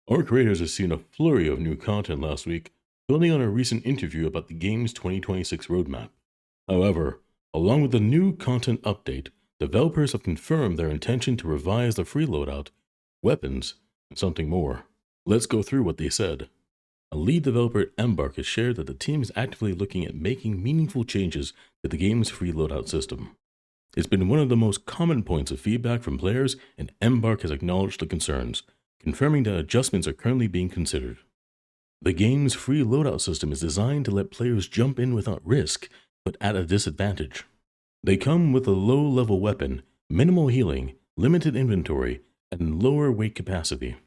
Our creators have seen a flurry of new content last week, building on a recent interview about the game's 2026 roadmap. However, along with the new content update, developers have confirmed their intention to revise the free loadout, weapons, and something more. Let's go through what they said. A lead developer at Embark has shared that the team is actively looking at making meaningful changes to the game's free loadout system. It's been one of the most common points of feedback from players, and Embark has acknowledged the concerns, confirming that adjustments are currently being considered. The game's free loadout system is designed to let players jump in without risk, but at a disadvantage. They come with a low-level weapon, minimal healing, limited inventory, and lower weight capacity.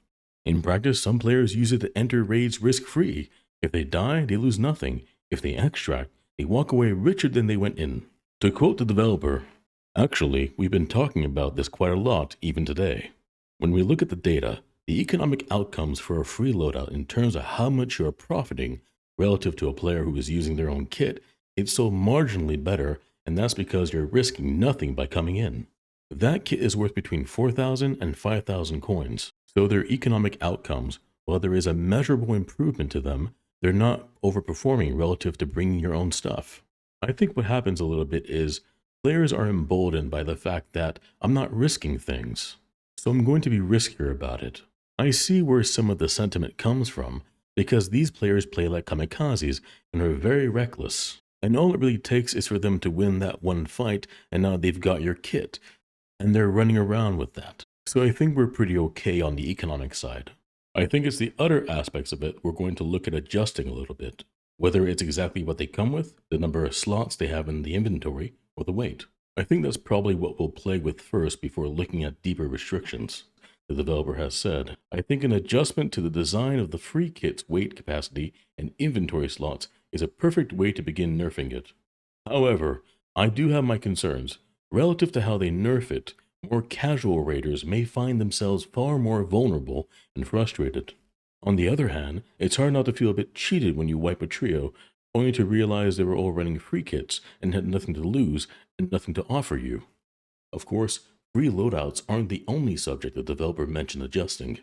In practice, some players use it to enter raids risk-free. If they die, they lose nothing. If they extract, they walk away richer than they went in. To quote the developer, "Actually, we've been talking about this quite a lot even today. When we look at the data, the economic outcomes for a free loadout in terms of how much you are profiting relative to a player who is using their own kit, it's so marginally better, and that's because you're risking nothing by coming in. That kit is worth between 4,000 and 5,000 coins, so their economic outcomes, while there is a measurable improvement to them, they're not overperforming relative to bringing your own stuff." I think what happens a little bit is players are emboldened by the fact that I'm not risking things, so I'm going to be riskier about it. I see where some of the sentiment comes from, because these players play like kamikazes and are very reckless. And all it really takes is for them to win that one fight, and now they've got your kit, and they're running around with that. So I think we're pretty okay on the economic side. I think it's the other aspects of it we're going to look at adjusting a little bit. Whether it's exactly what they come with, the number of slots they have in the inventory, or the weight. I think that's probably what we'll play with first before looking at deeper restrictions. The developer has said, "I think an adjustment to the design of the free kit's weight capacity and inventory slots is a perfect way to begin nerfing it. However, I do have my concerns. Relative to how they nerf it, more casual raiders may find themselves far more vulnerable and frustrated. On the other hand, it's hard not to feel a bit cheated when you wipe a trio, only to realize they were all running free kits and had nothing to lose and nothing to offer you." Of course, free loadouts aren't the only subject the developer mentioned adjusting.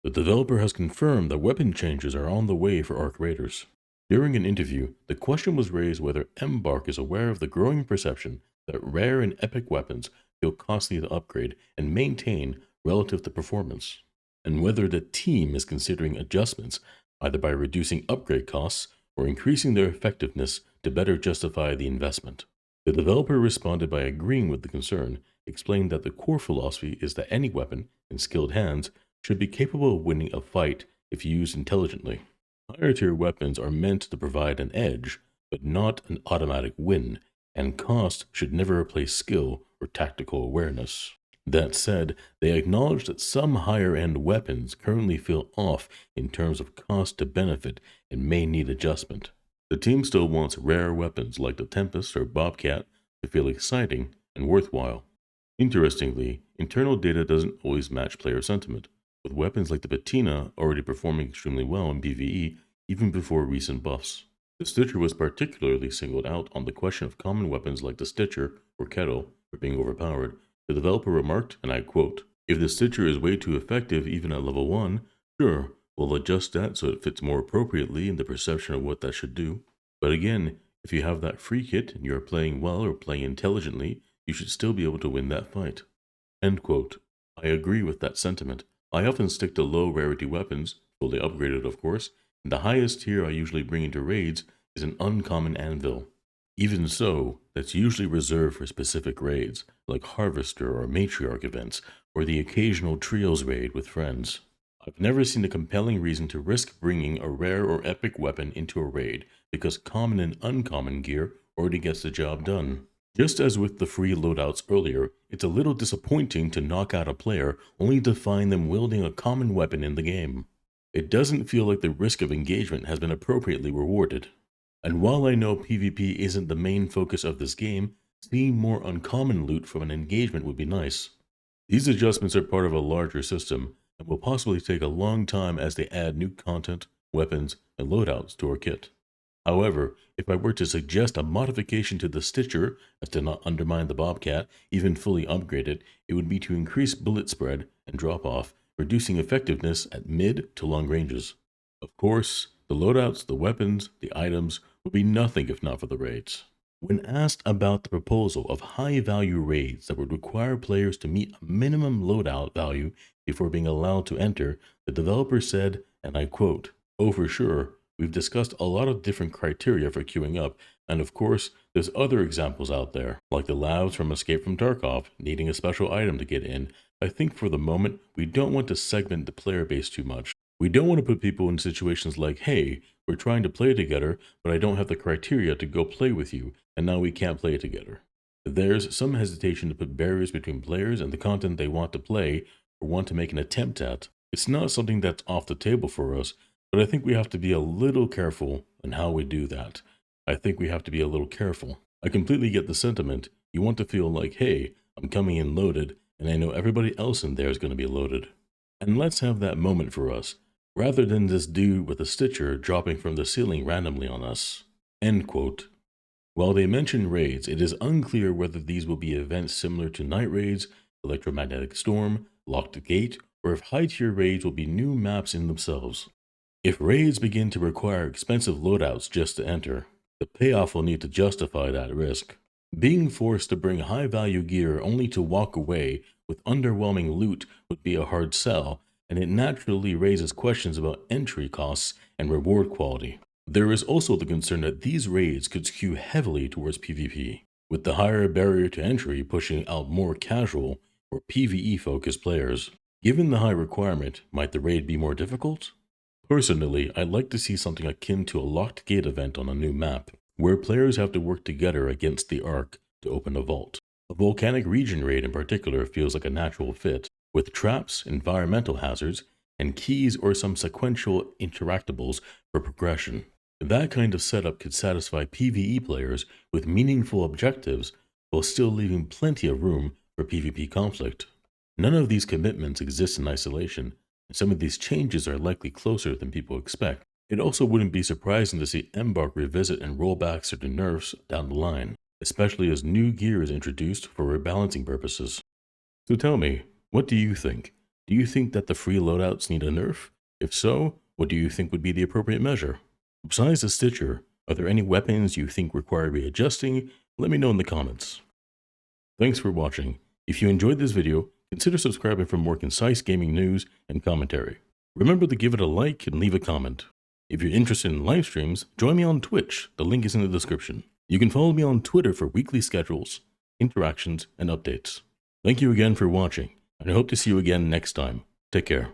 The developer has confirmed that weapon changes are on the way for Arc Raiders. During an interview, the question was raised whether Embark is aware of the growing perception that rare and epic weapons feel costly to upgrade and maintain relative to performance, and whether the team is considering adjustments either by reducing upgrade costs or increasing their effectiveness to better justify the investment. The developer responded by agreeing with the concern, explained that the core philosophy is that any weapon, in skilled hands, should be capable of winning a fight if used intelligently. Higher tier weapons are meant to provide an edge, but not an automatic win, and cost should never replace skill or tactical awareness. That said, they acknowledge that some higher end weapons currently feel off in terms of cost to benefit and may need adjustment. The team still wants rare weapons like the Tempest or Bobcat to feel exciting and worthwhile. Interestingly, internal data doesn't always match player sentiment, with weapons like the Patina already performing extremely well in PvE even before recent buffs. The Stitcher was particularly singled out on the question of common weapons like the Stitcher or Kettle for being overpowered. The developer remarked, and I quote, "If the Stitcher is way too effective even at level 1, sure, we'll adjust that so it fits more appropriately in the perception of what that should do. But again, if you have that free kit and you are playing well or playing intelligently, you should still be able to win that fight." End quote. I agree with that sentiment. I often stick to low rarity weapons, fully upgraded of course, and the highest tier I usually bring into raids is an uncommon anvil. Even so, that's usually reserved for specific raids, like Harvester or Matriarch events, or the occasional Trios raid with friends. I've never seen a compelling reason to risk bringing a rare or epic weapon into a raid, because common and uncommon gear already gets the job done. Just as with the free loadouts earlier, it's a little disappointing to knock out a player only to find them wielding a common weapon in the game. It doesn't feel like the risk of engagement has been appropriately rewarded. And while I know PvP isn't the main focus of this game, seeing more uncommon loot from an engagement would be nice. These adjustments are part of a larger system, and will possibly take a long time as they add new content, weapons, and loadouts to our kit. However, if I were to suggest a modification to the Stitcher as to not undermine the Bobcat, even fully upgraded, it would be to increase bullet spread and drop off, reducing effectiveness at mid to long ranges. Of course, the loadouts, the weapons, the items would be nothing if not for the raids. When asked about the proposal of high-value raids that would require players to meet a minimum loadout value before being allowed to enter, the developer said, and I quote, "Oh, for sure, we've discussed a lot of different criteria for queuing up, and of course, there's other examples out there, like the labs from Escape from Tarkov, needing a special item to get in. I think for the moment, we don't want to segment the player base too much. We don't want to put people in situations like, hey, we're trying to play together, but I don't have the criteria to go play with you, and now we can't play together." There's some hesitation to put barriers between players and the content they want to play or want to make an attempt at. It's not something that's off the table for us, but I think we have to be a little careful in how we do that. I think we have to be a little careful. I completely get the sentiment. You want to feel like, hey, I'm coming in loaded, and I know everybody else in there is going to be loaded. And let's have that moment for us, rather than this dude with a stitcher dropping from the ceiling randomly on us. End quote. While they mention raids, it is unclear whether these will be events similar to night raids, electromagnetic storm, locked gate, or if high-tier raids will be new maps in themselves. If raids begin to require expensive loadouts just to enter, the payoff will need to justify that risk. Being forced to bring high-value gear only to walk away with underwhelming loot would be a hard sell, and it naturally raises questions about entry costs and reward quality. There is also the concern that these raids could skew heavily towards PvP, with the higher barrier to entry pushing out more casual or PvE-focused players. Given the high requirement, might the raid be more difficult? Personally, I'd like to see something akin to a locked gate event on a new map, where players have to work together against the Ark to open a vault. A volcanic region raid in particular feels like a natural fit, with traps, environmental hazards, and keys or some sequential interactables for progression. That kind of setup could satisfy PvE players with meaningful objectives while still leaving plenty of room for PvP conflict. None of these commitments exist in isolation, and some of these changes are likely closer than people expect. It also wouldn't be surprising to see Embark revisit and roll back certain nerfs down the line, especially as new gear is introduced for rebalancing purposes. So tell me, what do you think? Do you think that the free loadouts need a nerf? If so, what do you think would be the appropriate measure? Besides the Stitcher, are there any weapons you think require readjusting? Let me know in the comments. Thanks for watching. If you enjoyed this video, consider subscribing for more concise gaming news and commentary. Remember to give it a like and leave a comment. If you're interested in live streams, join me on Twitch. The link is in the description. You can follow me on Twitter for weekly schedules, interactions, and updates. Thank you again for watching, and I hope to see you again next time. Take care.